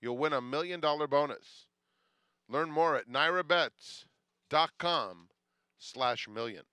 you'll win $1 million bonus. Learn more at nairabets.com/million.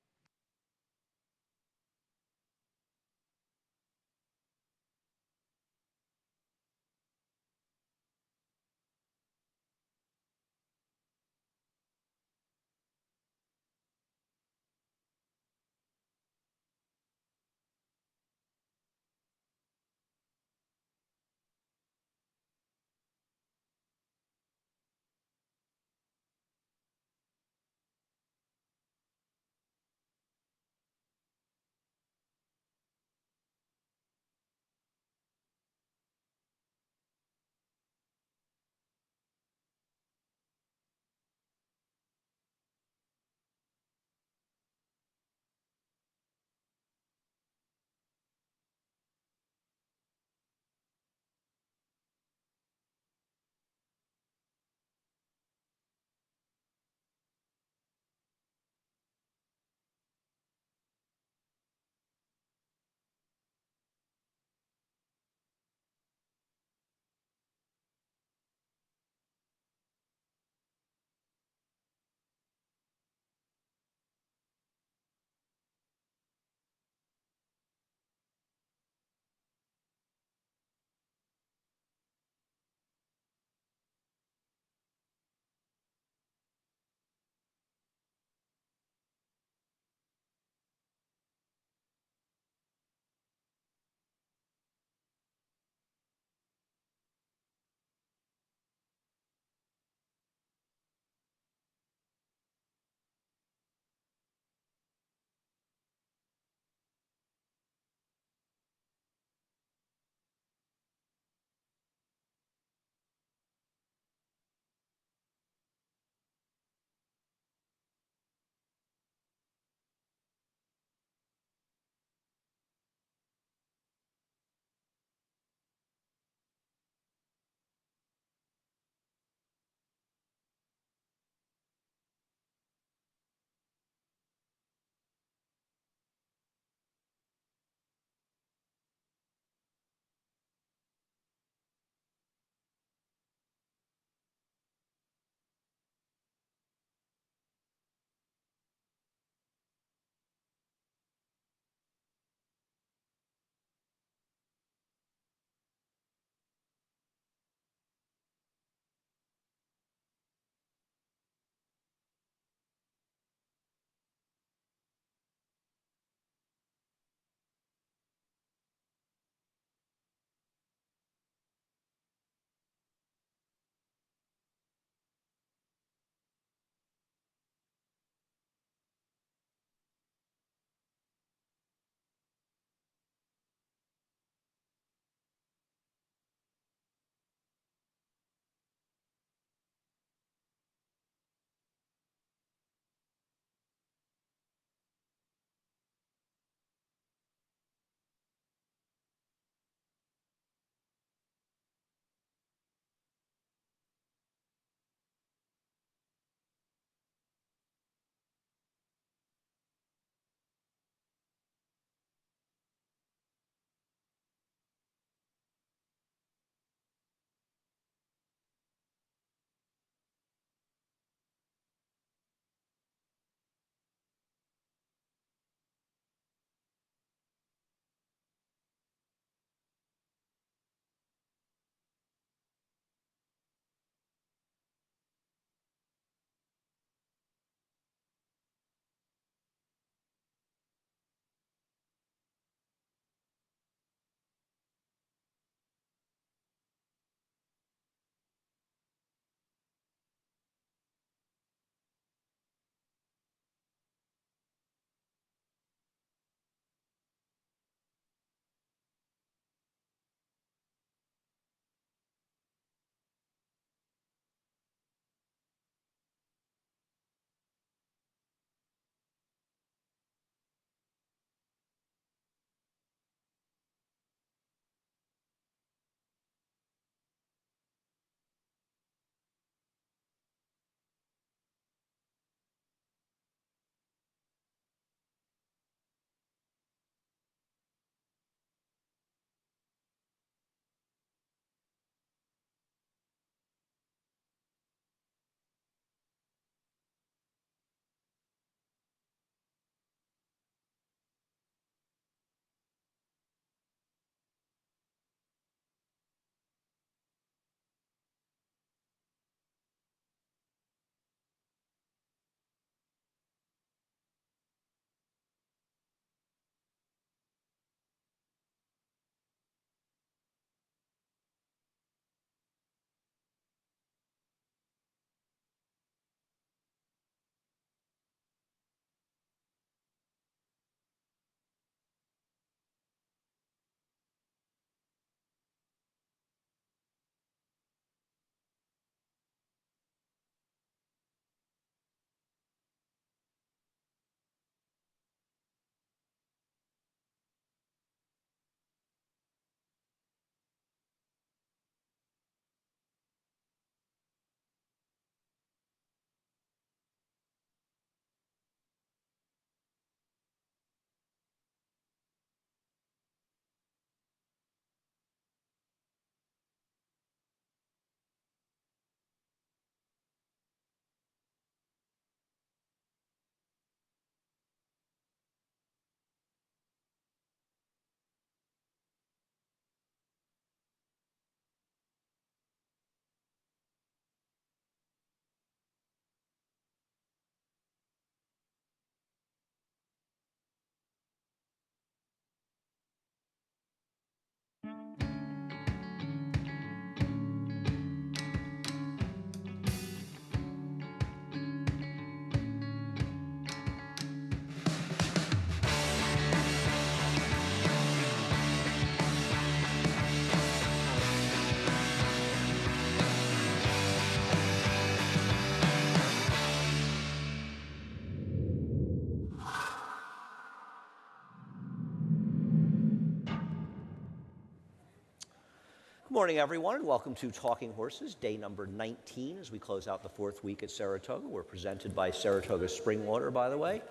morning, everyone, and welcome to Talking Horses, day number 19 as we close out the 4th week at Saratoga. We're presented by Saratoga Spring Water, by the way.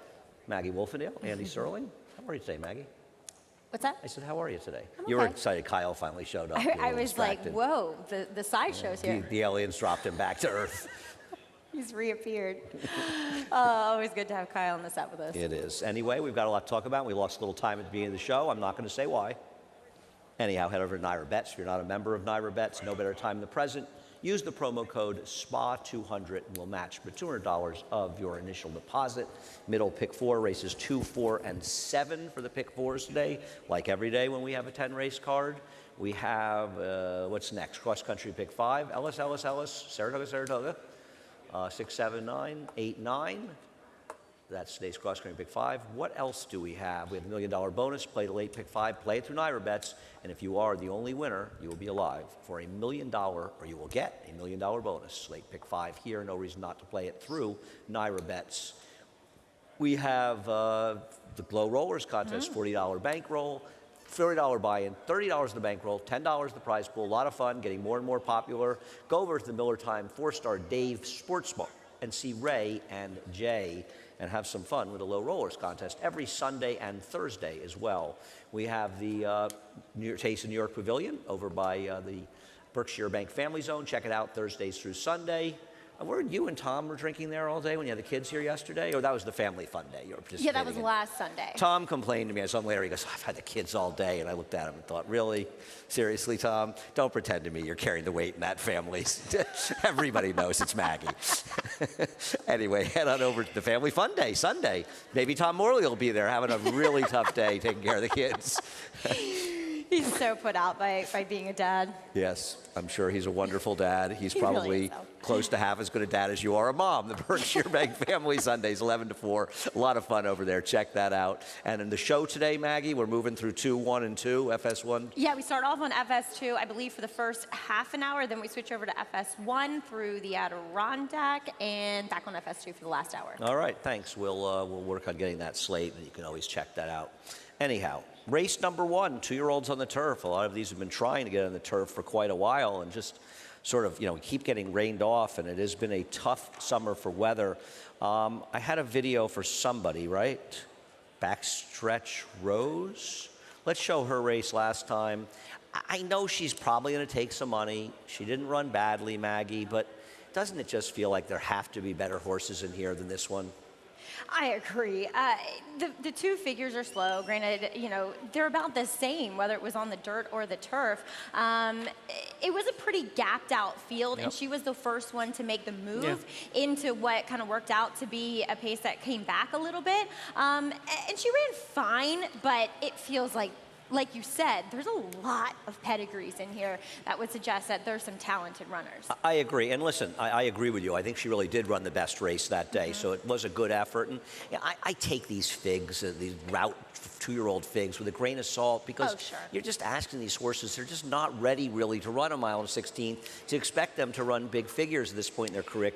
Maggie Wolfendale, Andy Serling. How are you today, Maggie? What's that? I said, how are you today? I'm You were okay. excited Kyle finally showed up. I was like, whoa, the sideshow's here. The aliens dropped him back to Earth. He's reappeared. Always good to have Kyle on the set with us. It is. Anyway, we've got a lot to talk about. We lost a little time at the beginning of the show. I'm not going to say why. Anyhow, head over to Naira Bets. If you're not a member of Naira Bets, no better time than the present. Use the promo code SPA200 and we'll match for $200 of your initial deposit. Middle pick 4 races 2, 4, and 7 for the pick 4s today. Like every day when we have a 10 race card, we have, what's next? Cross country pick 5, Ellis, Saratoga, 6, 7, 9, 8, 9. That's today's cross country pick 5. What else do we have? We have a $1 million bonus. Play the late pick 5. Play it through Naira Bets. And if you are the only winner, you will be alive for $1 million, or you will get a $1 million bonus. Late pick 5 here. No reason not to play it through Naira Bets. We have the Glow Rollers contest, $40 bankroll, $30 buy-in, $30 the bankroll, $10 the prize pool. A lot of fun, getting more and more popular. Go over to the Miller Time 4-star Dave Sportsbook and see Ray and Jay and have some fun with the Low Rollers contest every Sunday and Thursday as well. We have the Taste of New York Pavilion over by the Berkshire Bank Family Zone. Check it out Thursdays through Sunday. Weren't you and Tom were drinking there all day when you had the kids here yesterday? Or that was the family fun day you were participating Yeah, that was in? last Sunday. Tom complained to me. I saw him later. He goes, I've had the kids all day. And I looked at him and thought, really? Seriously, Tom? Don't pretend to me you're carrying the weight in that family. Everybody knows it's Maggie. Anyway, head on over to the Family Fun Day, Sunday. Maybe Tom Morley will be there having a really tough day taking care of the kids. He's so put out by being a dad. Yes, I'm sure he's a wonderful dad. He's He probably really is, though. close to half as good a dad as you are a mom. The Berkshire Bank Family Sundays, 11 to 4. A lot of fun over there. Check that out. And in the show today, Maggie, we're moving through 2, 1, and 2, FS1. Yeah, we start off on FS2, I believe, for the first half an hour. Then we switch over to FS1 through the Adirondack and back on FS2 for the last hour. All right, thanks. We'll work on getting that slate, and you can always check that out. Anyhow, race number 1, 2-year-olds on the turf. A lot of these have been trying to get on the turf for quite a while and just sort of, we keep getting rained off, and it has been a tough summer for weather. I had a video for somebody, right? Backstretch Rose. Let's show her race last time. I know she's probably going to take some money. She didn't run badly, Maggie, but doesn't it just feel like there have to be better horses in here than this one? I agree. The two figures are slow. Granted, they're about the same, whether it was on the dirt or the turf. It was a pretty gapped out field, and she was the first one to make the move into what kind of worked out to be a pace that came back a little bit. And she ran fine, but it feels like you said, there's a lot of pedigrees in here that would suggest that there's some talented runners. I agree. And listen, I agree with you. I think she really did run the best race that day, so it was a good effort. And I take these figs, these route 2-year-old figs, with a grain of salt because you're just asking these horses, they're just not ready really to run a mile and 16. To expect them to run big figures at this point in their career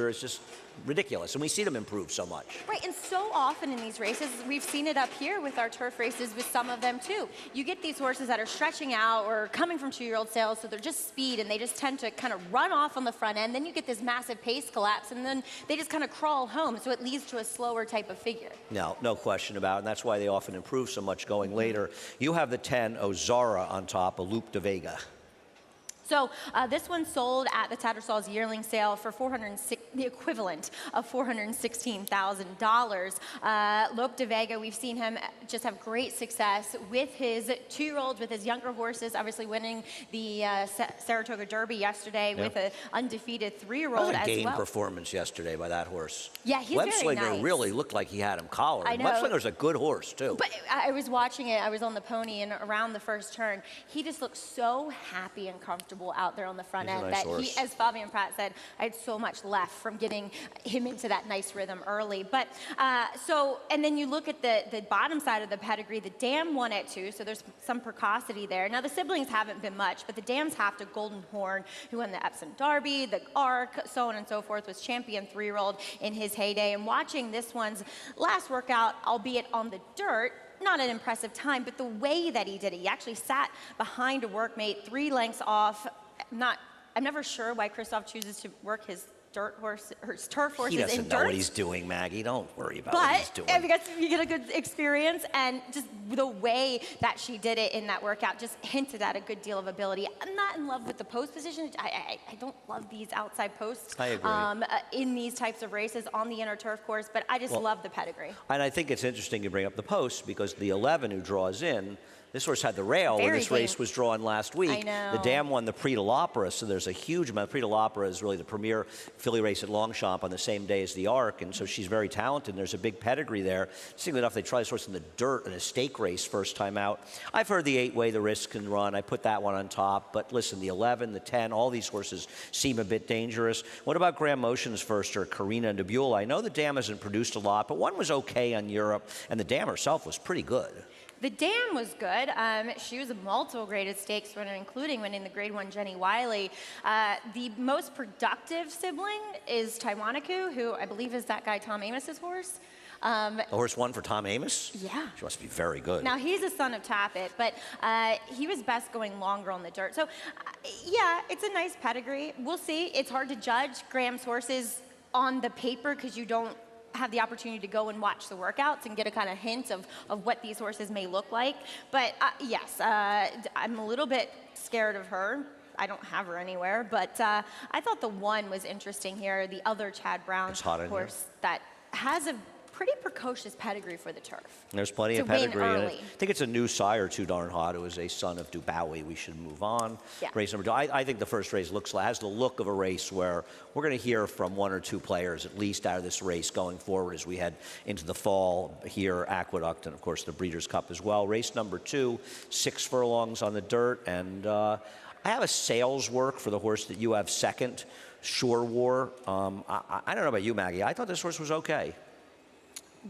is just ridiculous, and we see them improve so much. Right, and so often in these races, we've seen it up here with our turf races with some of them too. You get these horses that are stretching out or coming from 2-year-old sales, so they're just speed, and they just tend to kind of run off on the front end. Then you get this massive pace collapse, and then they just kind of crawl home, so it leads to a slower type of figure. No question about it, and that's why they often improve so much going later. You have the 10 Ozara on top, a Loop de Vega. So this one sold at the Tattersall's yearling sale for the equivalent of $416,000. Lope de Vega, we've seen him just have great success with his 2-year-olds, with his younger horses, obviously winning the Saratoga Derby yesterday with an undefeated 3-year-old as well. Game performance yesterday by that horse. Yeah, he's very nice. Webslinger really looked like he had him collared. I know. Webslinger's a good horse, too. But I was watching it. I was on the pony, and around the first turn, he just looked so happy and comfortable out there on the front end that he, as Fabian Pratt said, I had so much left from getting him into that nice rhythm early. But and then you look at the bottom side of the pedigree. The dam won at 2, so there's some precocity there. Now the siblings haven't been much, but the dams have to Golden Horn, who won the Epsom Derby, the Arc, so on and so forth, was champion 3-year-old in his heyday. And watching this one's last workout, albeit on the dirt, not an impressive time, but the way that he did it, he actually sat behind a workmate 3 lengths off. I'm never sure why Christoph chooses to work his turf horses He doesn't in know dirt. what he's doing, Maggie. Don't worry about what he's doing. But you get a good experience, and just the way that she did it in that workout just hinted at a good deal of ability. I'm not in love with the post position. I don't love these outside posts. I agree. In these types of races on the inner turf course, but I just love the pedigree. And I think it's interesting you bring up the post because the 11 who draws in, this horse had the rail when this race was drawn last week. I know. The dam won the Prix de l'Opera, so there's a huge amount. Prix de l'Opera is really the premier filly race at Longchamp on the same day as the Arc, and so she's very talented, and there's a big pedigree there. Interestingly enough, they tried this horse in the dirt in a stake race first time out. I've heard the 8-way, the risk can run. I put that one on top, but listen, the 11, the 10, all these horses seem a bit dangerous. What about Graham Motion's first, or Carina Nebula? I know the dam hasn't produced a lot, but one was okay on Europe, and the dam herself was pretty good. The dam was good. She was a multiple graded stakes winner, including winning the Grade 1 Jenny Wiley. The most productive sibling is Taiwanaku, who I believe is that guy Tom Amos's horse. The horse won for Tom Amos? Yeah. She must be very good. Now, he's a son of Tappet, but he was best going longer on the dirt. So, yeah, it's a nice pedigree. We'll see. It's hard to judge Graham's horses on the paper because you don't have the opportunity to go and watch the workouts and get a kind of hint of what these horses may look like. But yes, I'm a little bit scared of her. I don't have her anywhere, but I thought the 1 was interesting here, the other Chad Brown horse that has a pretty precocious pedigree for the turf. There's plenty of To win pedigree in it. early. I think it's a new sire, too darn hot, who is a son of Dubowie. We should move on. Yeah. Race number 2. I think the first race has the look of a race where we're going to hear from 1 or 2 players at least out of this race going forward as we head into the fall here, Aqueduct, and of course the Breeders' Cup as well. Race number 2, 6 furlongs on the dirt, and I have a sales work for the horse that you have second, Shore War. I don't know about you, Maggie. I thought this horse was okay.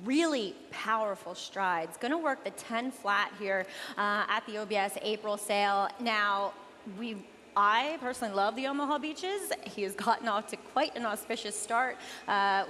Really powerful strides. Going to work the 10 flat here at the OBS April sale. Now, I personally love the Omaha Beaches. He has gotten off to quite an auspicious start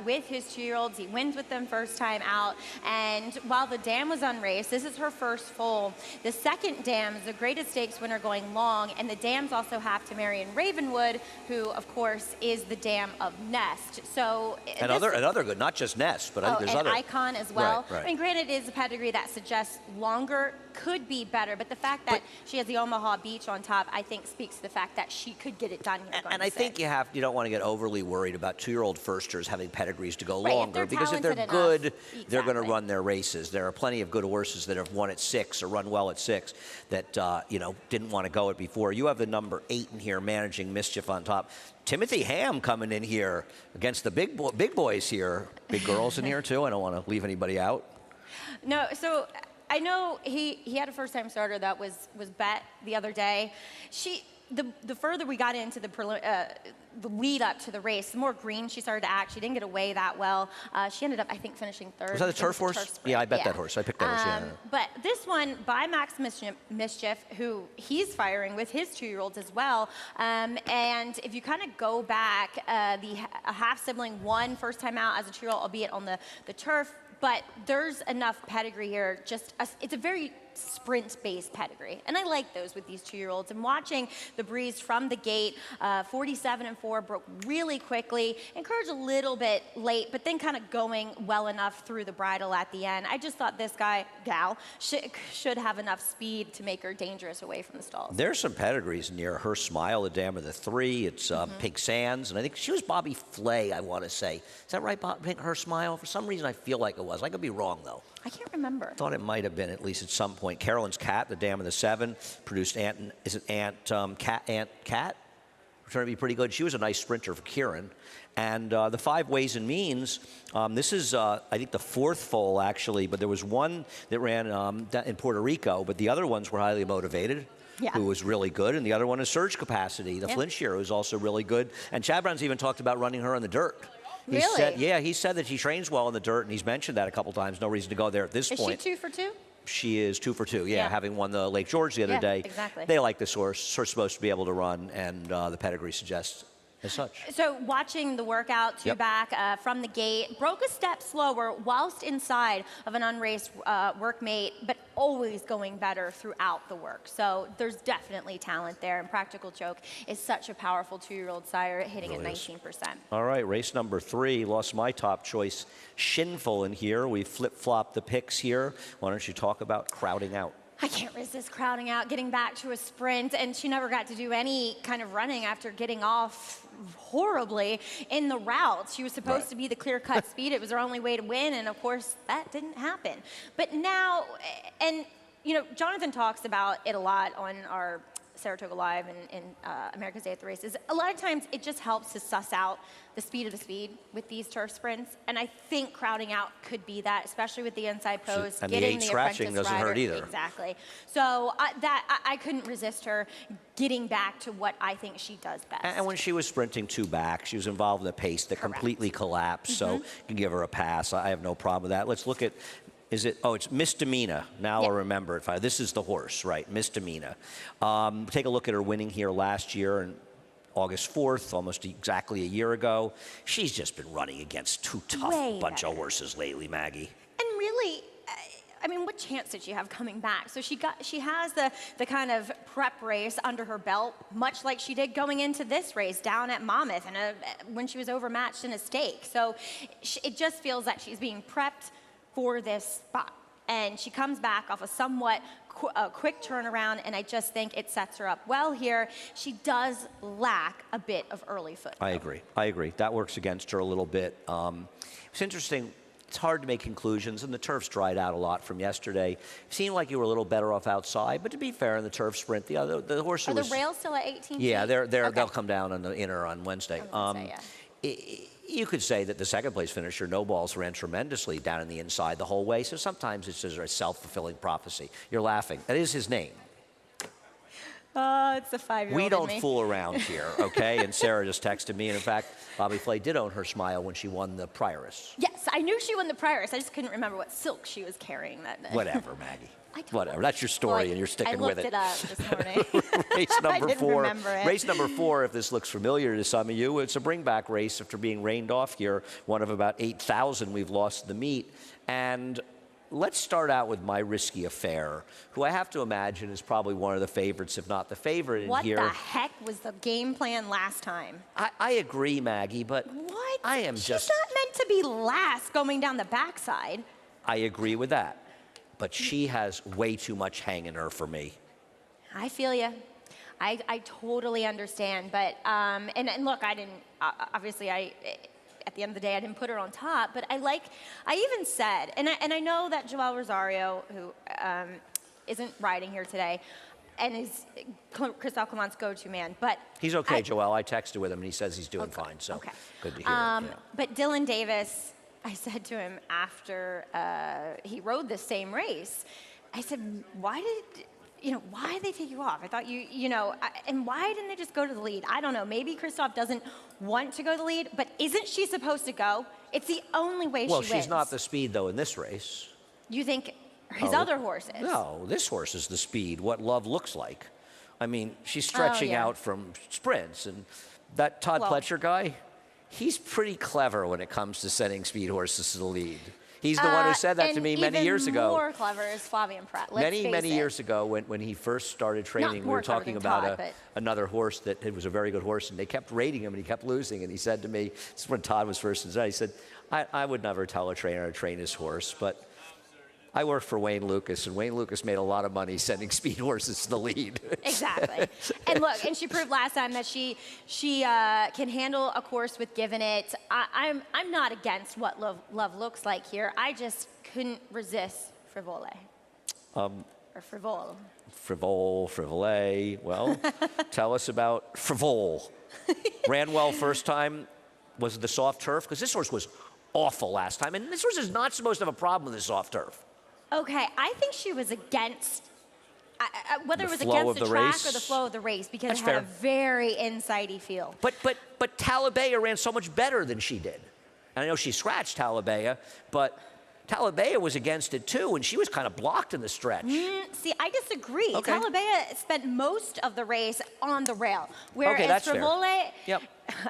with his 2-year-olds. He wins with them first time out. And while the dam was unraced, this is her first foal. The second dam is the greatest stakes winner going long, and the dams also have to Marion Ravenwood, who, of course, is the dam of Nest. So Another good, not just Nest, but I think there's other. Icon as well. Right. I mean, granted, it is a pedigree that suggests longer could be better, but the fact that she has the Omaha Beach on top, I think, speaks to the fact that she could get it done here. And I think you don't want to get overly worried about 2-year-old firsters having pedigrees to go longer, because if they're good, they're going to run their races. There are plenty of good horses that have won at 6 or run well at 6 that didn't want to go it before. You have the number 8 in here, Managing Mischief on top. Timothy Ham coming in here against the big boys here. Big girls in here too. I don't want to leave anybody out. No, so I know he had a first-time starter that was bet the other day. The further we got into the lead up to the race, the more green she started to act. She didn't get away that well. She ended up, I think, finishing 3rd. Was that a turf horse? Yeah, I bet that horse. I picked that horse, yeah. But this one, by Max Mischief, who he's firing with his 2-year-olds as well. And if you kind of go back, a half-sibling won first time out as a 2-year-old, albeit on the turf. But there's enough pedigree here. It's a very sprint-based pedigree, and I like those with these 2-year-olds. And watching the Breeze from the gate, 47-4, broke really quickly, encouraged a little bit late, but then kind of going well enough through the bridle at the end. I just thought this gal should have enough speed to make her dangerous away from the stalls. There's some pedigrees near Her Smile, the dam of the 3. It's Pig Sands, and I think she was Bobby Flay, I want to say. Is that right, Her Smile? For some reason, I feel like it was. I could be wrong, though. I can't remember. Thought it might have been at least at some point. Carolyn's Cat, the dam of the 7, produced Cat? Turned to be pretty good. She was a nice sprinter for Kieran. And the 5 Ways and Means, this is, I think, the 4th foal, actually, but there was one that ran in Puerto Rico, but the other ones were highly motivated. Yeah. Who was really good, and the other one is Surge Capacity, the Flintshire, who's also really good. And Chad Brown's even talked about running her on the dirt. Really? He said that she trains well in the dirt, and he's mentioned that a couple times. No reason to go there at this point. Is she 2 for 2? She is 2 for 2, having won the Lake George the other day. Exactly. They like this horse. Her supposed to be able to run, and the pedigree suggests as such. So watching the workout, two Yep. back from the gate, broke a step slower whilst inside of an unraced workmate, but always going better throughout the work. So there's definitely talent there, and Practical Joke is such a powerful 2-year-old sire, hitting Really at is. 19%. All right, race number 3. Lost my top choice, Shinful, in here. We flip-flop the picks here. Why don't you talk about Crowding Out? I can't resist Crowding Out, getting back to a sprint, and she never got to do any kind of running after getting off horribly in the route. She was supposed to be the clear-cut speed. It was her only way to win, and of course, that didn't happen. But now, and you know, Jonathan talks about it a lot on our Saratoga Live and America's Day at the Races. A lot of times, it just helps to suss out the speed of the speed with these turf sprints, and I think Crowding Out could be that, especially with the inside post, and the getting 8 the scratching apprentice doesn't hurt rider. either. Exactly. So I couldn't resist her getting back to what I think she does best. And when she was sprinting 2 back, she was involved in a pace that completely collapsed, so you can give her a pass. I have no problem with that. Let's look at, it's Misdemeanor. Now I remember it. This is the horse, right, Misdemeanor. Take a look at her winning here last year, and August 4th, almost exactly a year ago. She's just been running against too tough bunch of horses lately, Maggie. And really, I mean, what chance did she have coming back? So she has the kind of prep race under her belt, much like she did going into this race down at Monmouth and when she was overmatched in a stake. So it just feels that she's being prepped for this spot. And she comes back off a somewhat quick turnaround, and I just think it sets her up well here. She does lack a bit of early foot. I agree. That works against her a little bit. It's interesting. It's hard to make conclusions, and the turf's dried out a lot from yesterday. It seemed like you were a little better off outside, but to be fair, in the turf sprint, the horse Are was... the rails still at 18 Yeah, feet? they'll come down on the inner on Wednesday. Yeah. You could say that the second place finisher, No Balls, ran tremendously down in the inside the whole way, so sometimes it's just a self-fulfilling prophecy. You're laughing. That is his name. It's a 5-year-old We don't in me. fool around here, okay? And Sarah just texted me, and in fact, Bobby Flay did own her smile when she won the Prioress. Yes, I knew she won the Prioress. I just couldn't remember what silk she was carrying that day. Whatever, Maggie. Whatever. That's your story, and you're sticking with it. I looked it up this morning. Race number I didn't 4. remember it. Race number 4, if this looks familiar to some of you, it's a bring-back race after being rained off here. One of about 8,000 we've lost the meet. And let's start out with My Risky Affair, who I have to imagine is probably one of the favorites, if not the favorite in here. What the heck was the game plan last time? I agree, Maggie, but What? I am She's just... not meant to be last going down the backside. I agree with that. But she has way too much hang in her for me. I feel you. I totally understand. But, and look, I didn't, obviously, at the end of the day, I didn't put her on top. But I even said, and I know that Joel Rosario, who isn't riding here today, and is Christophe Clement's go-to man. But He's okay, Joel. I texted with him, and he says he's doing fine. So good to hear. Yeah. But Dylan Davis, I said to him after he rode the same race, I said, why did they take you off? I thought and why didn't they just go to the lead? I don't know. Maybe Christophe doesn't want to go to the lead, but isn't she supposed to go? It's the only way she wins. Well, she's not the speed, though, in this race. You think his other horse is? No, this horse is the speed, what Love looks like. I mean, she's stretching out from sprints, and that Todd Pletcher guy, he's pretty clever when it comes to sending speed horses to the lead. He's the one who said that to me many years ago. Even more clever is Flavien Prat. Many years ago, when he first started training, we were talking about another horse that was a very good horse, and they kept rating him, and he kept losing. And he said to me, this is when Todd was first in he said, I would never tell a trainer to train his horse, but I worked for Wayne Lucas, and Wayne Lucas made a lot of money sending speed horses to the lead. Exactly. And look, and she proved last time that she can handle a course with giving it. I'm not against what love looks like here. I just couldn't resist Frivole. Or Frivole. Frivole. Well, tell us about Frivole. Ran well first time. Was it the soft turf? Because this horse was awful last time, and this horse is not supposed to have a problem with the soft turf. Okay, I think she was against, whether it was flow against of the the track race? or the flow of the race, because That's it had fair. a very insidey feel. But Talibea ran so much better than she did. And I know she scratched Talibea, but Talibea was against it too, and she was kind of blocked in the stretch. See, I disagree. Okay. Talibea spent most of the race on the rail, whereas Okay, that's fair. Frivole, Yep.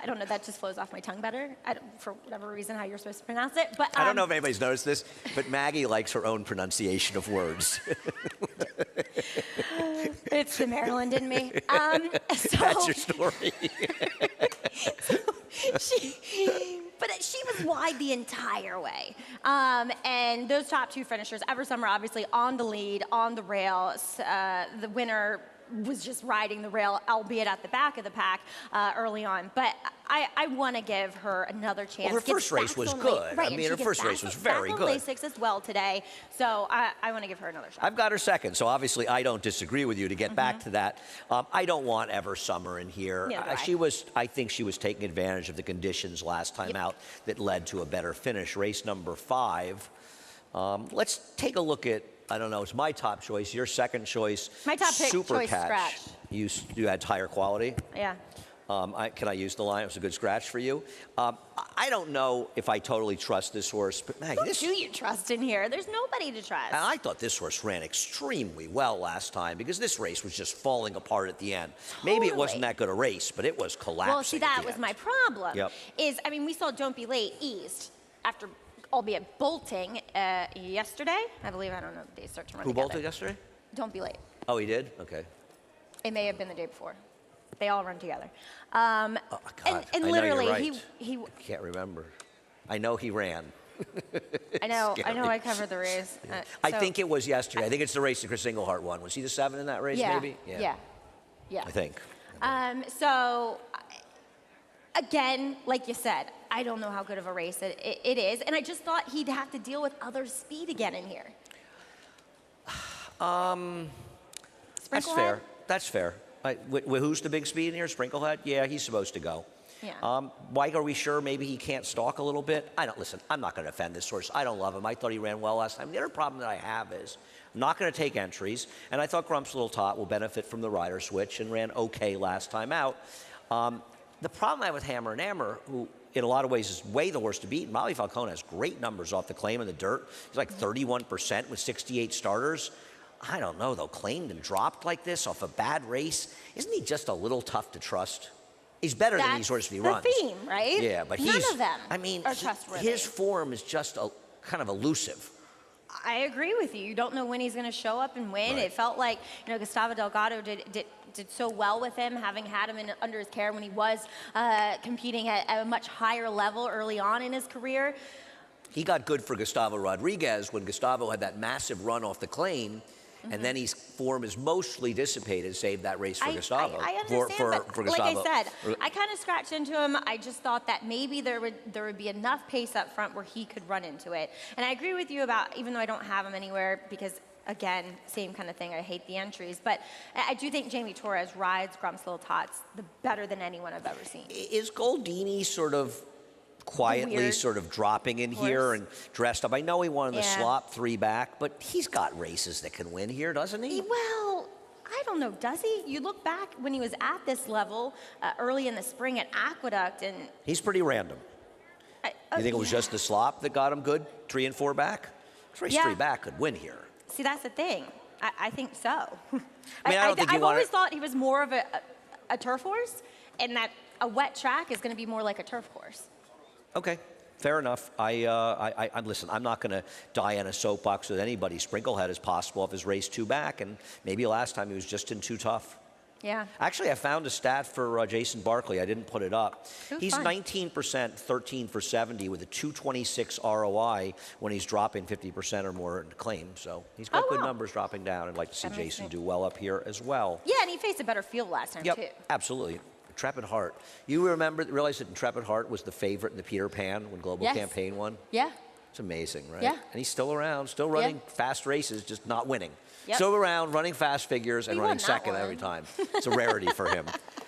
I don't know, that just flows off my tongue better, for whatever reason, how you're supposed to pronounce it. But I don't know if anybody's noticed this, but Maggie likes her own pronunciation of words. It's the Maryland in me. That's your story. But she was wide the entire way. And those top two finishers, Ever Summer obviously on the lead, on the rails. The winner was just riding the rail, albeit at the back of the pack early on. But I want to give her another chance. Well, her first race was good. Right, I mean, her first race was very good. Lane 6 as well today. So I want to give her another shot. I've got her second, so obviously I don't disagree with you. To get back to that, I don't want Ever Summer in here. I think she was taking advantage of the conditions last time out that led to a better finish. Race number 5. Let's take a look at, I don't know, it's my top choice, your second choice. My top pick, Super choice Catch. Scratch. You had higher quality? Yeah. Can I use the line? It was a good scratch for you. I don't know if I totally trust this horse, but Maggie, Who do you trust in here? There's nobody to trust. And I thought this horse ran extremely well last time because this race was just falling apart at the end. Maybe it wasn't that good a race, but it was collapsing. Well, see, that was my problem. Yep. We saw Don't Be Late eased after, albeit bolting yesterday. I believe, I don't know, they start to run Who together. bolted yesterday? Don't Be Late. Oh, he did? Okay. It may have been the day before. They all run together. Oh, my God. And I know literally, you're right. he. I can't remember. I know he ran. I know I covered the race. I think it was yesterday. I think it's the race that Chris Englehart won. Was he the 7 in that race, maybe? Yeah. I think. So, again, like you said, I don't know how good of a race it is, and I just thought he'd have to deal with other speed again in here. That's fair. That's fair. Who's the big speed in here? Sprinklehead? Yeah, he's supposed to go. Yeah. Why are we sure maybe he can't stalk a little bit? Listen, I'm not going to defend this horse. I don't love him. I thought he ran well last time. The other problem that I have is I'm not going to take entries, and I thought Grump's Little Tot will benefit from the rider switch and ran okay last time out. The problem I have with Hammer and Hammer, who in a lot of ways is way the horse to beat, Molly Falcone has great numbers off the claim in the dirt. He's like 31% with 68 starters. I don't know, though, claimed and dropped like this off a bad race. Isn't he just a little tough to trust? He's better than these horses if he runs. That's the theme, right? Yeah, but none of them are trustworthy. His form is just kind of elusive. I agree with you. You don't know when he's going to show up and win. Right. It felt like, Gustavo Delgado did so well with him, having had him under his care when he was competing at a much higher level early on in his career. He got good for Gustavo Rodriguez when Gustavo had that massive run off the claim. And then his form is mostly dissipated, save that race for Gustavo. I understand, for but Gustavo. like I said, I kind of scratched into him. I just thought that maybe there would be enough pace up front where he could run into it. And I agree with you about, even though I don't have him anywhere, because, again, same kind of thing, I hate the entries. But I do think Jamie Torres rides Grump's Little Tots better than anyone I've ever seen. Is Goldini sort of quietly sort of dropping in here and dressed up? I know he won in the slop 3 back, but he's got races that can win here, doesn't he? Well, I don't know, does he? You look back when he was at this level early in the spring at Aqueduct, and he's pretty random. You think it was just the slop that got him good, 3 and 4 back? Race 3 back could win here. See, that's the thing. I think so. I don't think I've always thought he was more of a turf horse, and that a wet track is going to be more like a turf course. Okay, fair enough. Listen, I'm not going to die on a soapbox with anybody. Sprinklehead is possible if his race 2 back, and maybe last time he was just in too tough. Yeah. Actually, I found a stat for Jason Barkley. I didn't put it up. He's fun. 19%, 13 for 70 with a 226 ROI when he's dropping 50% or more in claim. So he's got good numbers dropping down. I'd like to see Jason do well up here as well. Yeah, and he faced a better field last time, too. Absolutely. Intrepid Heart. You realize that Intrepid Heart was the favorite in the Peter Pan when Global Campaign won? Yeah. It's amazing, right? Yeah. And he's still around, still running fast races, just not winning. Yep. Still around, running fast figures and running second every time. It's a rarity for him.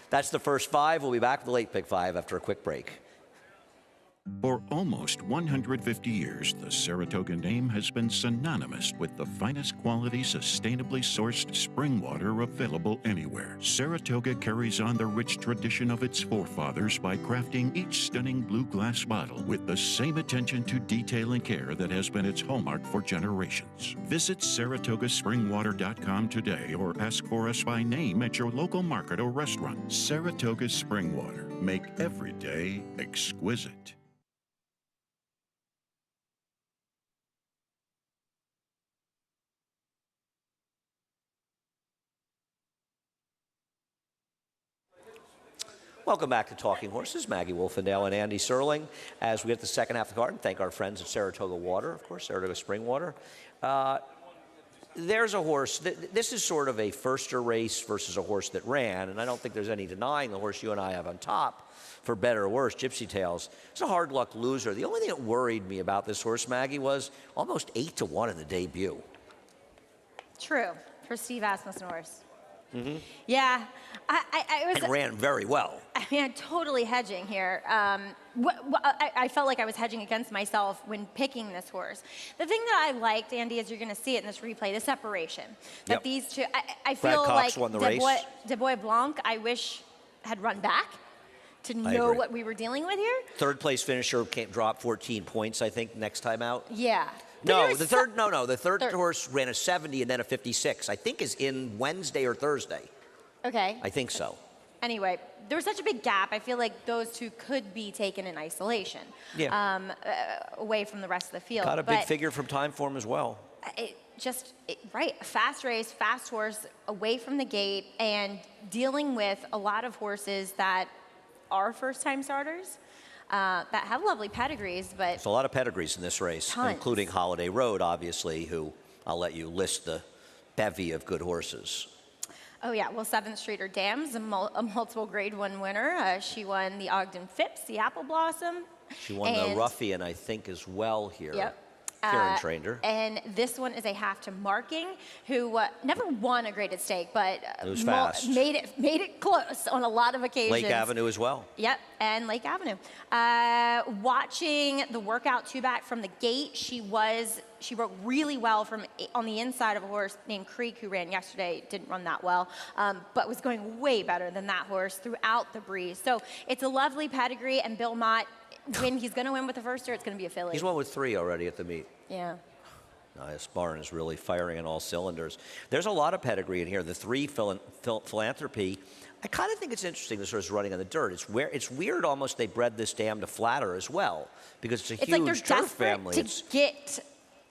That's the first 5. We'll be back with the late pick 5 after a quick break. For almost 150 years, the Saratoga name has been synonymous with the finest quality, sustainably sourced spring water available anywhere. Saratoga carries on the rich tradition of its forefathers by crafting each stunning blue glass bottle with the same attention to detail and care that has been its hallmark for generations. Visit SaratogaSpringwater.com today or ask for us by name at your local market or restaurant. Saratoga Spring Water. make every day exquisite. Welcome back to Talking Horses. Maggie Wolfendale and Andy Serling. As we get to the second half of the card, and thank our friends at Saratoga Water, of course, Saratoga Spring Water. There's a horse. This is sort of a firster race versus a horse that ran, and I don't think there's any denying the horse you and I have on top, for better or worse, Gypsy Tales. It's a hard luck loser. The only thing that worried me about this horse, Maggie, was almost 8-1 in the debut. True, for Steve Asmussen horse. Mm-hmm. Yeah, I was. And ran very well. I mean, I'm totally hedging here. I felt like I was hedging against myself when picking this horse. The thing that I liked, Andy, is you're going to see it in this replay, the separation. That Yep. these two, I feel Cox like won the race. Bois Blanc, I wish had run back to know agree. what we were dealing with here. Third place finisher can't drop 14 points, I think, next time out. Yeah. No, the third horse ran a 70 and then a 56. I think is in Wednesday or Thursday. Okay. I think so. Anyway, there was such a big gap. I feel like those two could be taken in isolation, away from the rest of the field. Got a big figure from time form as well. Right, a fast race, fast horse, away from the gate, and dealing with a lot of horses that are first-time starters. That have lovely pedigrees, but There's a lot of pedigrees in this race, tons. including Holiday Road, obviously, who I'll let you list the bevy of good horses. oh yeah, well, 7th Streeter Dams, a multiple Grade 1 winner. She won the Ogden Phipps, the Apple Blossom. She won the Ruffian, I think, as well here. Yep. Kieran trained her. And this one is a half to Marking, who never won a graded stake, but It was fast. made it close on a lot of occasions. Lake Avenue as well. Yep, and Lake Avenue. Watching the workout two-back from the gate, she broke really well on the inside of a horse named Creek, who ran yesterday. Didn't run that well, but was going way better than that horse throughout the breeze. So it's a lovely pedigree, and Bill Mott, when he's going to win with the firster, it's going to be a filly. He's won with 3 already at the meet. Yeah. This barn is really firing on all cylinders. There's a lot of pedigree in here. The 3 Philanthropy. I kind of think it's interesting this horse running on the dirt. It's weird almost they bred this dam to flatter as well, because it's a huge It's like they're turf desperate family. to get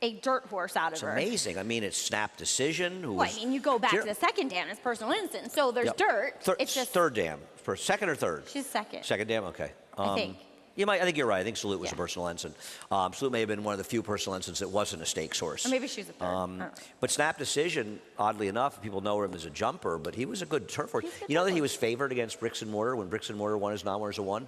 a dirt horse out of It's her. amazing. I mean, it's Snap Decision. Well, I mean, you go back to the second dam, it's personal innocence. So there's dirt. It's just third dam. For second or third? she's second. Second dam, okay. I think. I think you're right. I think Salute was a Yeah. personal ensign. Salute may have been one of the few personal ensigns that wasn't a stakes horse. Or maybe she's a third. I don't know. But Snap Decision, oddly enough, people know him as a jumper, but he was a good turf horse. He's a good You know that turf he horse. was favored against Bricks and Mortar when Bricks and Mortar won his non-winners of 1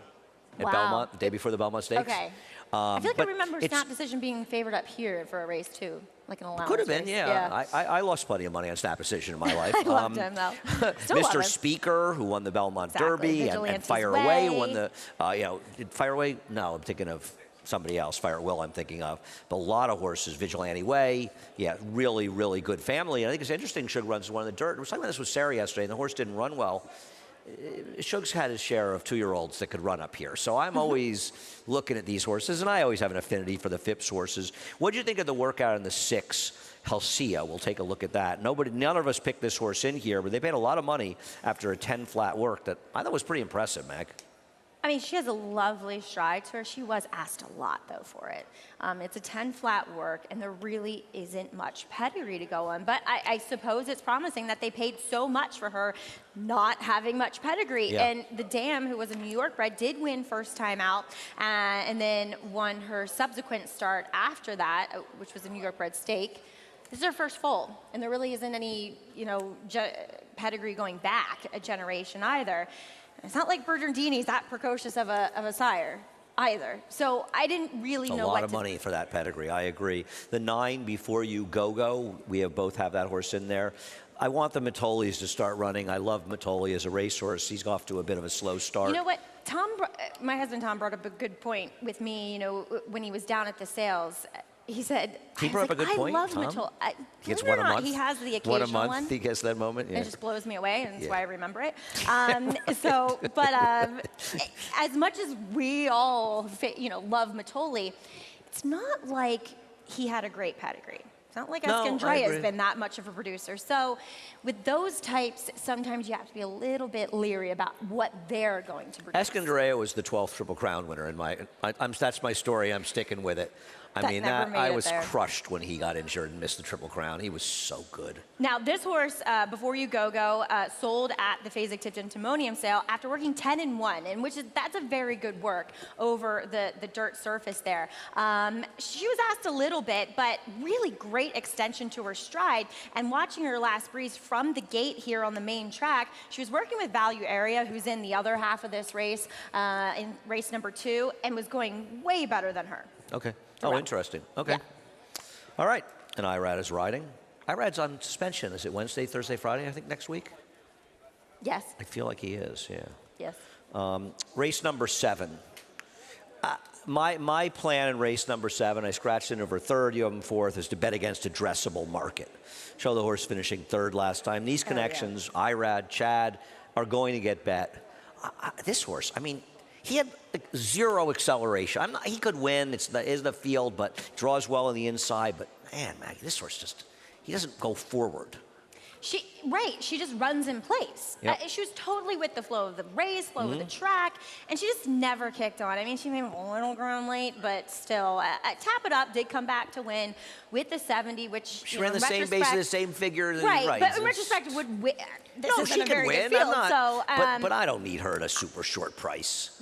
at Wow. Belmont, the day before the Belmont Stakes? Okay. I feel like I but remember it's- Snap Decision being favored up here for a race too, like an allowance. Could have been, race. yeah. I lost plenty of money on Snap Decision in my life. I loved him though. Still love Mr. him. Speaker, who won the Belmont Exactly. Derby, and Vigilante's Fire Way. Away won the, did Fire Away? No, I'm thinking of somebody else. Fire Will, I'm thinking of. But a lot of horses, Vigilante Way, really, really good family. And I think it's interesting Shug runs one in the dirt. I was talking about this with Sarah yesterday, and the horse didn't run well. Shug's had his share of 2-year-olds that could run up here. So I'm always looking at these horses, and I always have an affinity for the Phipps horses. What did you think of the workout in the 6, Halcia? We'll take a look at that. None of us picked this horse in here, but they paid a lot of money after a 10 flat work that I thought was pretty impressive, Mag. I mean, she has a lovely stride to her. She was asked a lot, though, for it. It's a 10 flat work, and there really isn't much pedigree to go on. But I suppose it's promising that they paid so much for her not having much pedigree. Yeah. And the dam, who was a New York bred, did win first time out, and then won her subsequent start after that, which was a New York bred stake. This is her first foal, and there really isn't any, pedigree going back a generation either. It's not like Bernardini's that precocious of a sire either. So I didn't really know what A lot of money for that pedigree, I agree. The 9 Before You Go, we both have that horse in there. I want the Matolis to start running. I love Matoli as a racehorse. He's off to a bit of a slow start. You know what? My husband Tom brought up a good point with me, when he was down at the sales. He said, He brought up a good point, I love Tom? Matoli. He gets Believe it one or a not, month. He has the One occasional a month. one. He gets that moment. Yeah. It just blows me away, and that's Yeah. why I remember it. As much as we all, love Matoli, it's not like he had a great pedigree. It's not like No, I Escandrea has agree. been that much of a producer. So with those types, sometimes you have to be a little bit leery about what they're going to produce. Escandrea was the 12th Triple Crown winner in that's my story. I'm sticking with it. I was crushed when he got injured and missed the Triple Crown. He was so good. Now, this horse, before you go, sold at the Fasig-Tipton Timonium sale after working 10-1, and that's a very good work over the dirt surface there. She was asked a little bit, but really great extension to her stride. And watching her last breeze from the gate here on the main track, she was working with Value Area, who's in the other half of this race, in race number 2, and was going way better than her. Okay. Oh, interesting. Okay. Yeah. All right. And Irad is riding. Irad's on suspension. Is it Wednesday, Thursday, Friday, I think, next week? Yes. I feel like he is, yeah. Yes. Race number 7. My plan in race number 7, I scratched in over third, you have him fourth, is to bet against Addressable Market. Show the horse finishing third last time. These connections, Irad, Chad, are going to get bet. This horse, he had like 0 acceleration. He could win. It's the field, but draws well on the inside. But man, Maggie, this horse he doesn't go forward. She just runs in place. Yep. She was totally with the flow of the race, flow of the track, and she just never kicked on. She made a little ground late, but still, Tap It Up did come back to win with the 70, which She ran the same base, the same figure. Right, but in retrospect, would win. She can win. Field, so, but I don't need her at a super short price.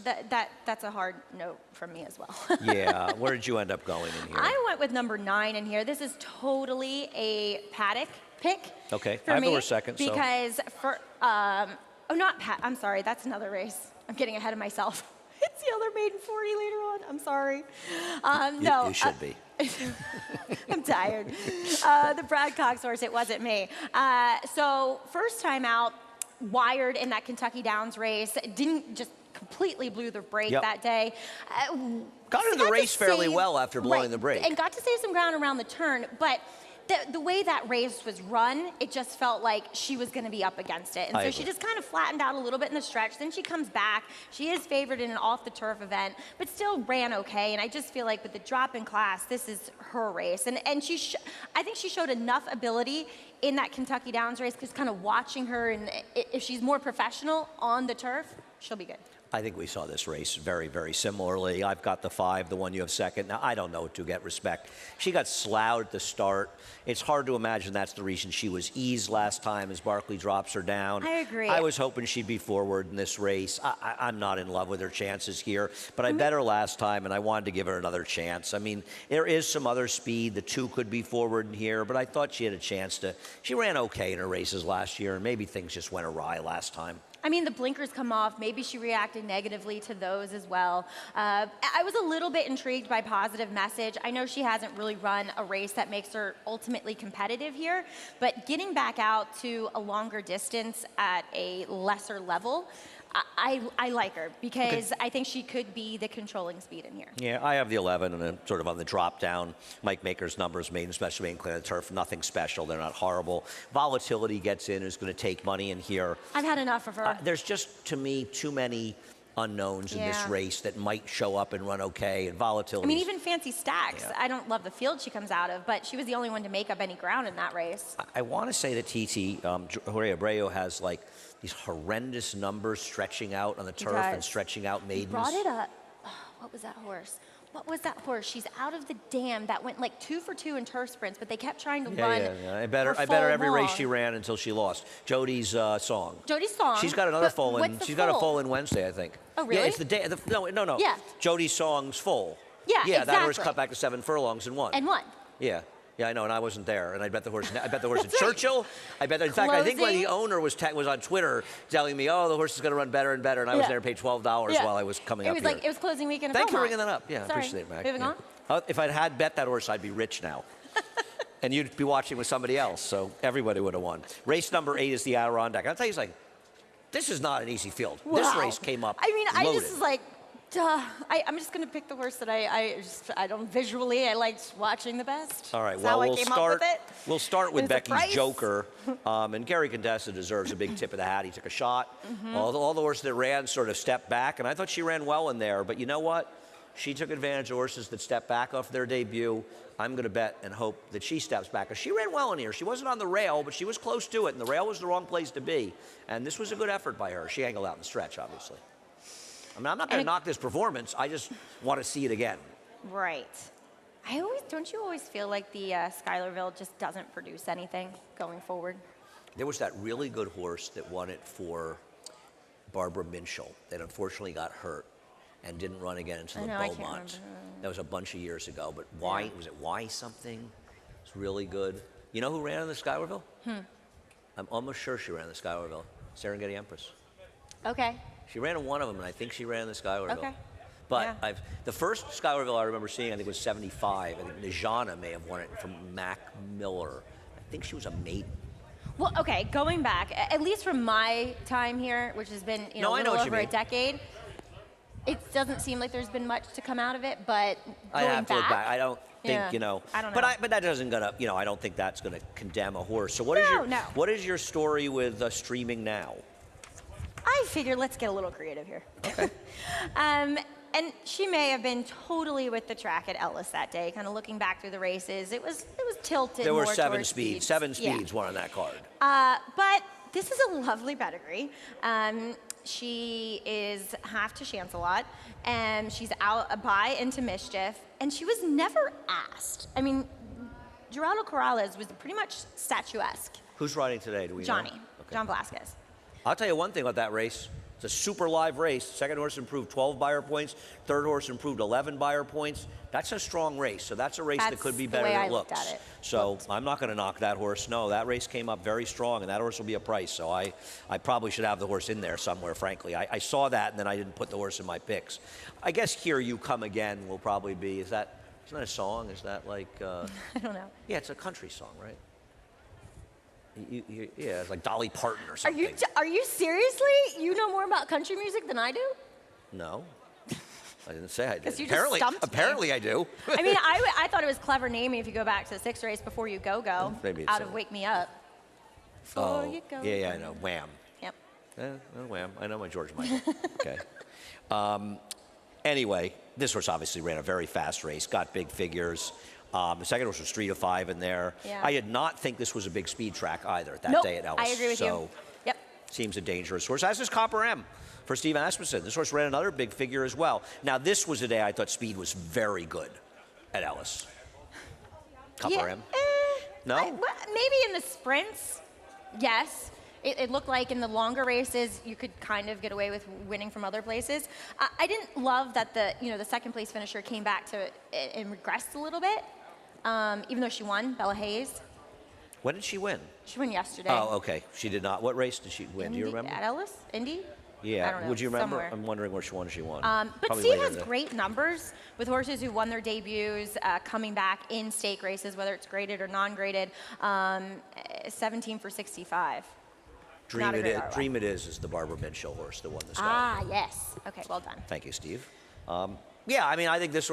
That's a hard note from me as well. Yeah, where did you end up going in here? I went with number 9 in here. This is totally a paddock pick. Okay, for I have me, the horse second. Because for not Pat. I'm sorry, that's another race. I'm getting ahead of myself. It's the other maiden 40 later on. I'm sorry. No, you should be. I'm tired. The Brad Cox horse. It wasn't me. So first time out, wired in that Kentucky Downs race. Didn't just completely blew the brake that day. Got into the race fairly well after blowing the brake. And got to save some ground around the turn, but the way that race was run, it just felt like she was going to be up against it. And so she just kind of flattened out a little bit in the stretch. Then she comes back. She is favored in an off-the-turf event, but still ran okay. And I just feel like with the drop in class, this is her race. And I think she showed enough ability in that Kentucky Downs race, because kind of watching her, and if she's more professional on the turf, she'll be good. I think we saw this race very, very similarly. I've got the 5, the one you have second. Now, I don't know to get respect. She got slouted at the start. It's hard to imagine that's the reason she was eased last time as Barkley drops her down. I agree. I was hoping she'd be forward in this race. I'm not in love with her chances here, but I bet her last time, and I wanted to give her another chance. There is some other speed. The 2 could be forward in here, but I thought she had a chance to. She ran okay in her races last year, and maybe things just went awry last time. The blinkers come off. Maybe she reacted negatively to those as well. I was a little bit intrigued by Positive Message. I know she hasn't really run a race that makes her ultimately competitive here, but getting back out to a longer distance at a lesser level, I like her because I think she could be the controlling speed in here. Yeah, I have the 11 and then sort of on the drop down. Mike Maker's numbers, maiden special, maiden clear the turf, nothing special. They're not horrible. Volatility gets in, is going to take money in here. I've had enough of her. There's just, to me, too many unknowns in this race that might show up and run okay, and volatility. Even Fancy Stacks. Yeah. I don't love the field she comes out of, but she was the only one to make up any ground in that race. I want to say that TT, Jorge Abreu has like these horrendous numbers stretching out on the turf and stretching out maidens. He brought it up. Oh, what was that horse? What was that horse? She's out of the dam that went like 2 for 2 in turf sprints, but they kept trying to run. I bet her every race she ran until she lost. Jody's Song. Jody's Song. She's got another full in. She's got a full in Wednesday, I think. Oh, really? Yeah, it's the day. No. Yeah. Jody's Song's full. Yeah, exactly. That horse exactly. cut back to 7 furlongs and won. Yeah. Yeah, I know, and I wasn't there, and I bet the horse in Churchill. I bet. In fact, I think the owner was on Twitter telling me, "Oh, the horse is going to run better and better," and I was there and paid $12 while I was coming up here. It was closing weekend. Thanks for bringing that up. Yeah, Sorry. appreciate it, Mac. Moving on. If I'd had bet that horse, I'd be rich now. And you'd be watching with somebody else, so everybody would have won. Race number 8 is the Adirondack. I'll tell you something. This is not an easy field. Wow. This race came up loaded. I just was like, duh. I'm just going to pick the horse that I don't visually. I liked watching the best. All right. That's well, how I came up with it. We'll start with Becky's price. Joker. And Gary Contessa deserves a big tip of the hat. He took a shot. All the horses that ran sort of stepped back, and I thought she ran well in there. But you know what? She took advantage of horses that stepped back off their debut. I'm going to bet and hope that she steps back. 'Cause she ran well in here. She wasn't on the rail, but she was close to it, and the rail was the wrong place to be. And this was a good effort by her. She angled out in the stretch, obviously. I mean, I'm not going to knock this performance. I just want to see it again. Right. Don't you always feel like the Schuylerville just doesn't produce anything going forward? There was that really good horse that won it for Barbara Minshall that unfortunately got hurt and didn't run again until the I can't Beaumont. remember. That was a bunch of years ago. But why was it why something? It's really good. You know who ran in the Schuylerville? I'm almost sure she ran in the Schuylerville. Serengeti Empress. Okay. She ran in one of them, and I think she ran in the Schuylerville. Okay. But Yeah. the first Schuylerville I remember seeing, I think, was 75. I think Najana may have won it from Mac Miller. I think she was a maiden. Well, okay, going back, at least from my time here, which has been No, a I know little what you over a mean. decade, it doesn't seem like there's been much to come out of it. But I going have to look back. I don't think, Yeah, I don't know. But that doesn't gonna, I don't think that's gonna condemn a horse. So No. what is your story with streaming now? I figure let's get a little creative here. Okay. And she may have been totally with the track at Ellis that day, kind of looking back through the races. It was tilted There were more seven towards speeds. speeds. Seven Yeah. speeds won on that card. But this is a lovely pedigree. She is half to Chancelot, and she's out by into Mischief, and she was never asked. I mean, Geraldo Corrales was pretty much statuesque. Who's riding today? Do we know? Johnny, Okay. John Velasquez. I'll tell you one thing about that race. It's a super live race. Second horse improved 12 Beyer points. Third horse improved 11 Beyer points. That's a strong race. So that's a race that That's could be the better way than I it looked looks. at it. So I'm not going to knock that horse. No, that race came up very strong, and that horse will be a price. So I probably should have the horse in there somewhere, frankly. I saw that, and then I didn't put the horse in my picks. I guess Here You Come Again will probably be, isn't that a song? Is that like... I don't know. Yeah, it's a country song, right? Yeah, it's like Dolly Parton or something. Are you seriously? You know more about country music than I do? No. I didn't say I did. 'Cause you just stumped me. Apparently I do. I mean, I thought it was clever naming if you go back to the 6th race before you go. Maybe it's out a- of Wake Me Up. Before you go. Yeah, I know. Wham. Yep. Wham. I know my George Michael. Okay. Anyway, this horse obviously ran a very fast race, got big figures. The second horse was 3 to 5 in there. Yeah. I did not think this was a big speed track either that Nope, day at Ellis. I agree with you. So Yep. seems a dangerous horse. As is Copper M for Steve Asmussen. This horse ran another big figure as well. Now, this was a day I thought speed was very good at Ellis. Copper M? No? Maybe in the sprints, yes. It looked like in the longer races you could kind of get away with winning from other places. I didn't love that the second place finisher came back to and regressed a little bit, even though she won, Bella Hayes. When did she win? She won yesterday. Oh, okay. She did not. What race did she win? Do you Indy- remember? At Ellis? Indy? Yeah. I don't know, Would you remember? somewhere. I'm wondering where she won. She won. But Probably Steve later has in the- great numbers with horses who won their debuts, coming back in stake races, whether it's graded or non-graded. 17 for 65. Not a great ROI. Dream It Is the Barbara Minshall horse that won the Sky. Ah, yes. Okay, well done. Thank you, Steve. Yeah, I mean, I think this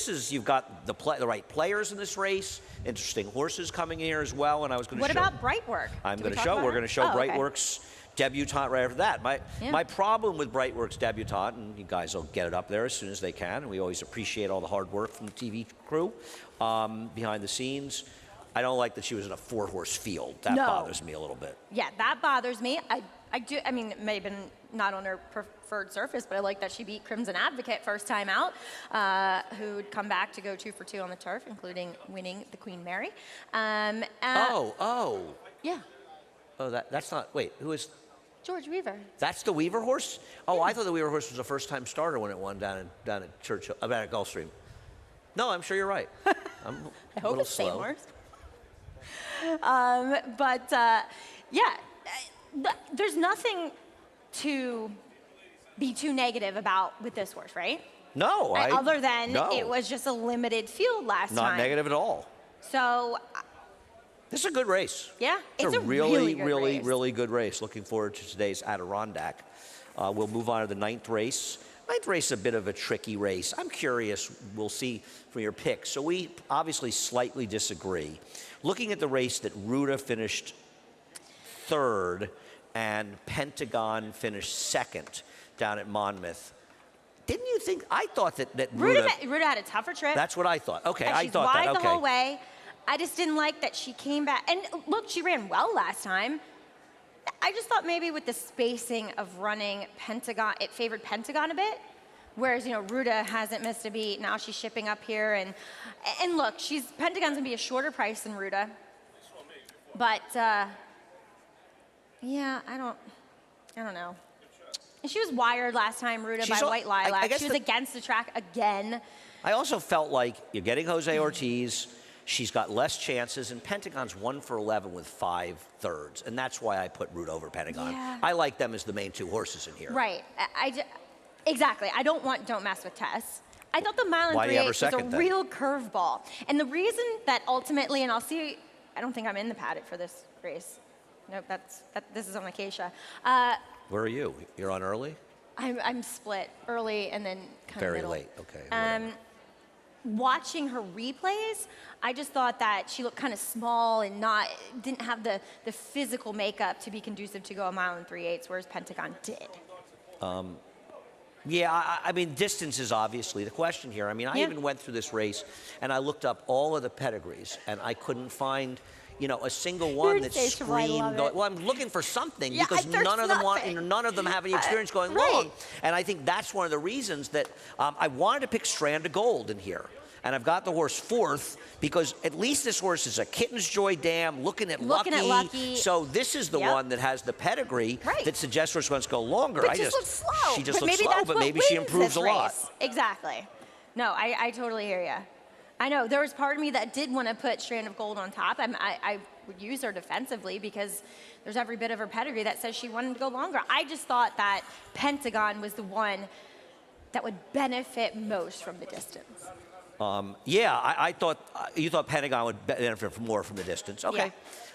is you've got the right players in this race, interesting horses coming in here as well, and I was going to What show. about Brightwork? I'm Did going we to talk show. about We're her? going to show Oh, okay. Brightwork's debutante right after that. Yeah. My problem with Brightwork's debutante, and you guys will get it up there as soon as they can, and we always appreciate all the hard work from the TV crew behind the scenes. I don't like that she was in a 4-horse field. That No. bothers me a little bit. Yeah, that bothers me. I do. I mean, it may have been not on her preferred surface, but I like that she beat Crimson Advocate first time out, who'd come back to go 2 for 2 on the turf, including winning the Queen Mary. Oh, Yeah, that's not. Wait, who is? George Weaver. That's the Weaver horse? Oh, I thought the Weaver horse was a first-time starter when it won down at Churchill, down at Gulfstream. No, I'm sure you're right. I'm I a hope little it's the same slow. horse. Yeah, there's nothing to be too negative about with this horse, right? No, Other than no. it was just a limited field last Not time. negative at all. So, This is a good race. yeah, It's a really, good really, race. really good race. Looking forward to today's Adirondack. We'll move on to the 9th race. 9th race is a bit of a tricky race. I'm curious, we'll see from your picks. So we obviously slightly disagree. Looking at the race that Ruta finished 3rd and Pentagon finished 2nd down at Monmouth, Didn't you think? I thought that Ruta Ruta. had a tougher trip. That's what I thought. Okay, and I she's thought wide that. the Okay. whole way. I just didn't like that she came back. And look, she ran well last time. I just thought maybe with the spacing of running Pentagon, it favored Pentagon a bit. Whereas, Ruta hasn't missed a beat. Now she's shipping up here. And look, Pentagon's going to be a shorter price than Ruta. But, yeah, I don't know. And she was wired last time, Ruta, by White Lilac. I guess she was against the track again. I also felt like you're getting Jose Ortiz. She's got less chances, and Pentagon's 1 for 11 with 5 thirds, and that's why I put Ruta over Pentagon. Yeah. I like them as the main 2 horses in here. Right. Exactly. I don't mess with Tess. I thought the mile and 3/8 was a real curveball. And the reason that ultimately, and I don't think I'm in the paddock for this race. Nope, this is on Acacia. Where are you? You're on early? I'm split early and then kind of Very middle. late. Okay. Watching her replays, I just thought that she looked kind of small and didn't have the physical makeup to be conducive to go a mile and 3/8, whereas Pentagon did. Yeah, I mean, distance is obviously the question here. I mean, I even went through this race, and I looked up all of the pedigrees, and I couldn't find, a single one that screamed. Well, I'm looking for something because none of them have any experience going long. And I think that's one of the reasons that I wanted to pick Strand of Gold in here. And I've got the horse 4th because at least this horse is a Kitten's Joy Dam looking at Lucky. So this is the one that has the pedigree that suggests horse wants to go longer. But she just looks slow. She just looks slow, but maybe she improves a lot. Exactly. No, I totally hear you. I know. There was part of me that did want to put Strand of Gold on top. I would use her defensively because there's every bit of her pedigree that says she wanted to go longer. I just thought that Pentagon was the one that would benefit most from the distance. I thought you thought Pentagon would benefit more from the distance. Okay. Yeah.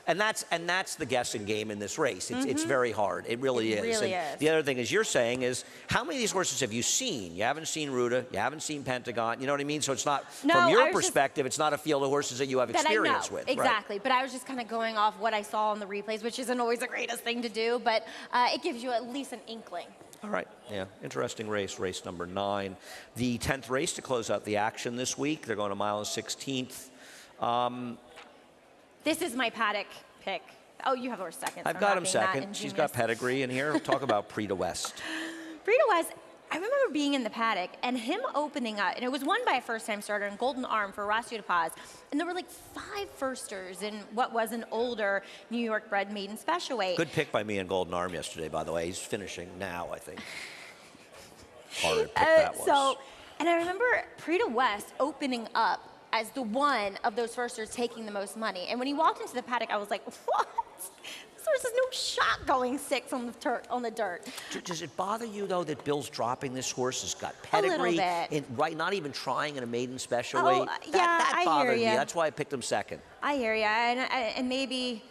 And that's the guessing game in this race. It's very hard. It really is. Really is. The other thing is you're saying is how many of these horses have you seen? You haven't seen Ruta. You haven't seen Pentagon. You know what I mean? So it's not from your perspective. It's not a field of horses that you have experience with. Exactly. But I was just kind of going off what I saw on the replays, which isn't always the greatest thing to do, but it gives you at least an inkling. All right. Yeah. Interesting race number 9. The 10th race to close out the action this week. They're going a mile and 16th. This is my paddock pick. Oh, you have horse second. I've got him second. She's got pedigree in here. Talk about Prita West. Prita West, I remember being in the paddock and him opening up, and it was won by a first-time starter in Golden Arm for Horacio de Paz, and there were like 5 firsters in what was an older New York-bred maiden special weight. Good pick by me in Golden Arm yesterday, by the way. He's finishing now, I think. Hard to pick that was. And I remember Prita West opening up as the one of those firsters taking the most money. And when he walked into the paddock, I was like, what? This horse has no shot going 6 on the dirt. Does it bother you, though, that Bill's dropping this horse? Has got pedigree. A little bit. Not even trying in a maiden special weight. That bothered me. You. That's why I picked him second. I hear you. And maybe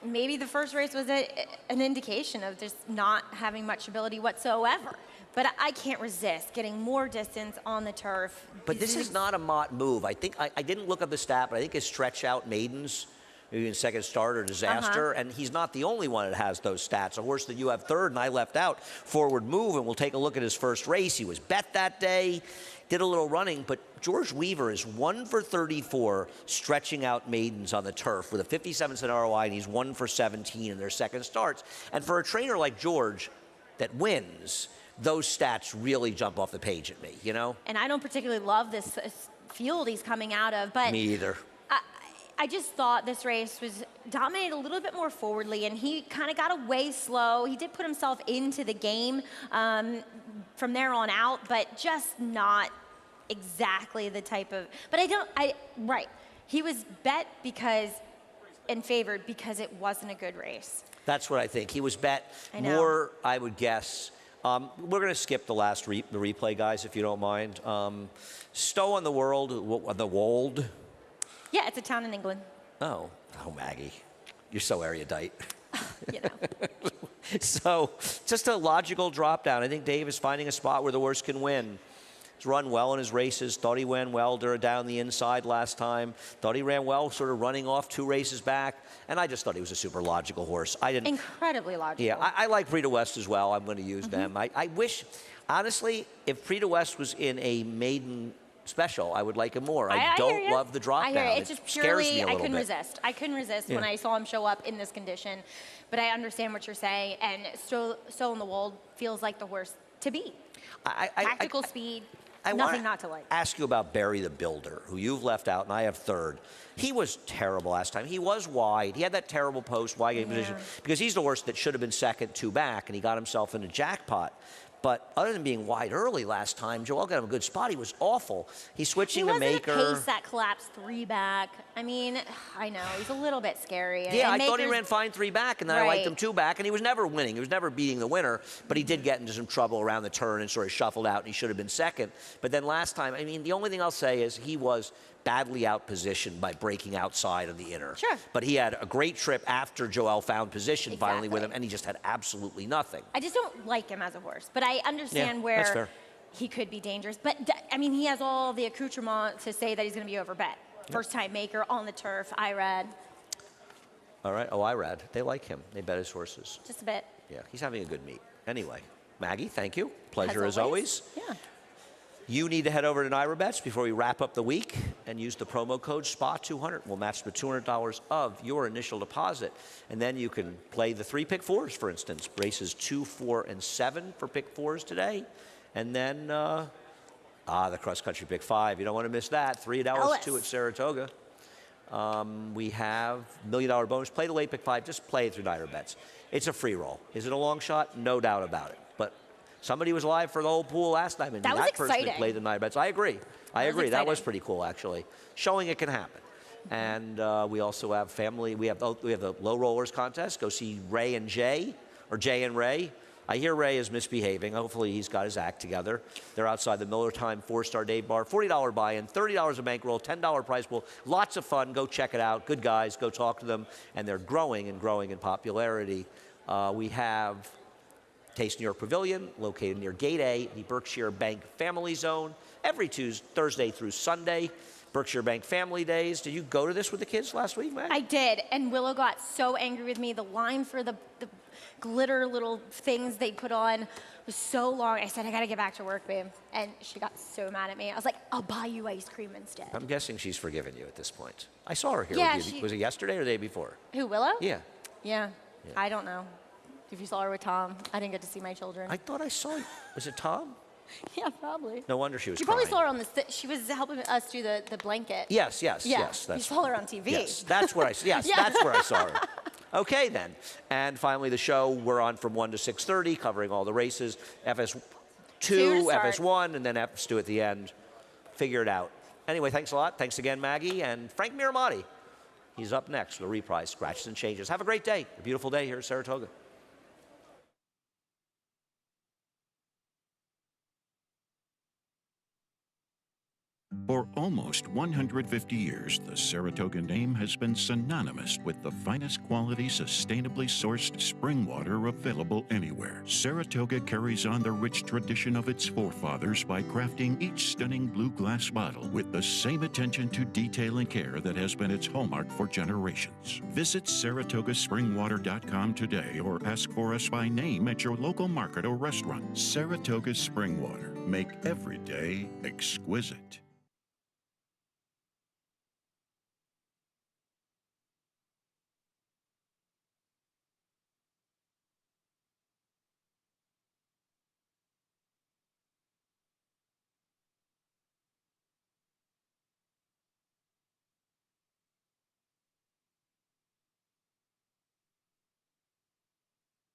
the first race was an indication of just not having much ability whatsoever. But I can't resist getting more distance on the turf. But this is not a Mott move. I think I didn't look up the stat, but I think his stretch out maidens, maybe in second start or disaster, and he's not the only one that has those stats. A horse that you have third and I left out, Forward Move, and we'll take a look at his first race. He was bet that day, did a little running, but George Weaver is 1 for 34 stretching out maidens on the turf with a 57-cent ROI, and he's 1 for 17 in their second starts. And for a trainer like George that wins, those stats really jump off the page at me, And I don't particularly love this field he's coming out of, but me either. I just thought this race was dominated a little bit more forwardly, and he kind of got away slow. He did put himself into the game from there on out, but just not exactly the type of. But right. He was bet and favored because it wasn't a good race. That's what I think. He was bet more, I would guess. We're going to skip the last the replay, guys, if you don't mind. Stowe on the Wold. Yeah, it's a town in England. Oh, Maggie, you're so erudite. You know. So just a logical drop down. I think Dave is finding a spot where the horse can win. He's run well in his races. Thought he ran well down the inside last time. Thought he ran well sort of running off 2 races back. And I just thought he was a super logical horse. Incredibly logical. Yeah, I like Prita West as well. I'm going to use them. I wish Honestly, if Frida West was in a maiden special, I would like him more. I hear don't ya. love the drop I hear down. ya. It's It just scares me purely, a I little couldn't bit. resist. I couldn't resist Yeah. when I saw him show up in this condition. But I understand what you're saying, and Still in the Wold feels like the worst to beat. Tactical speed, nothing not to like. Ask you about Barry the Builder, who you've left out, and I have third. He was terrible last time. He was wide. He had that terrible post wide game position because he's the worst that should have been second, two back, and he got himself in a jackpot. But other than being wide early last time, Joel got him a good spot. He was awful. He's switching to Maker. He wasn't a pace that collapsed three back. I mean, I know, he's a little bit scary. Yeah, and I thought he Maker's- ran fine three back, and then I liked him two back, and he was never winning. He was never beating the winner, but he did get into some trouble around the turn and sort of shuffled out, and he should have been second. But then last time, I mean, the only thing I'll say is he was badly outpositioned by breaking outside of the inner. Sure. But he had a great trip after Joel found position finally with him, Exactly. and he just had absolutely nothing. I just don't like him as a horse, but I understand Yeah, that's where fair. he could be dangerous. But I mean, he has all the accoutrement to say that he's going to be overbet. First time Maker on the turf, IRAD, All right. Oh, Irad. They like him. They bet his horses. just a bit. Yeah, he's having a good meet. Anyway, Maggie, thank you. Pleasure as always. Yeah. You need to head over to Naira Bets before we wrap up the week and use the promo code SPA200. We'll match the $200 of your initial deposit. And then you can play the three pick fours, for instance. Races 2, 4, and 7 for pick fours today. And then, the cross-country pick 5. You don't want to miss that. 3 at Alice, 2 at Saratoga. We have $1 million bonus. Play the late pick 5. Just play it through Naira Bets. It's a free roll. Is it a long shot? No doubt about it. But somebody was live for the whole pool last time, and That was person exciting. played the Naira Bets. I agree. That exciting. was pretty cool, actually. Showing it can happen. And we also have family. We have the low rollers contest. Go see Ray and Jay, or Jay and Ray. I hear Ray is misbehaving. Hopefully he's got his act together. They're outside the Miller Time 4-Star Day Bar. $40 buy-in, $30 a bankroll, $10 prize pool. Lots of fun. Go check it out. Good guys. Go talk to them. And they're growing in popularity. We have Taste New York Pavilion, located near Gate A, the Berkshire Bank Family Zone, every Thursday through Sunday. Berkshire Bank Family Days. Did you go to this with the kids last week, Matt? I did, and Willow got so angry with me. The line for the glitter little things they put on was so long. I said, I gotta get back to work, babe. And she got so mad at me. I was like, I'll buy you ice cream instead. I'm guessing she's forgiven you at this point. I saw her here Yeah, with you. Was it yesterday or the day before? Who, Willow? Yeah. Yeah. I don't know. If you saw her with Tom, I didn't get to see my children. I thought I saw you. Was it Tom? Yeah, probably. No wonder she was You crying. probably saw her on she was helping us do the blanket. Yes. Yeah, That's, you saw her on TV. Yes, that's where that's where I saw her. Okay, then. And finally, the show, we're on from 1 to 6:30, covering all the races. FS2, Two to start. FS1, and then FS2 at the end. Figure it out. Anyway, thanks a lot. Thanks again, Maggie. And Frank Miramati. He's up next with a reprise, Scratches and Changes. Have a great day. A beautiful day here at Saratoga. For almost 150 years, the Saratoga name has been synonymous with the finest quality, sustainably sourced spring water available anywhere. Saratoga carries on the rich tradition of its forefathers by crafting each stunning blue glass bottle with the same attention to detail and care that has been its hallmark for generations. Visit SaratogaSpringwater.com today or ask for us by name at your local market or restaurant. Saratoga Spring Water. Make every day exquisite.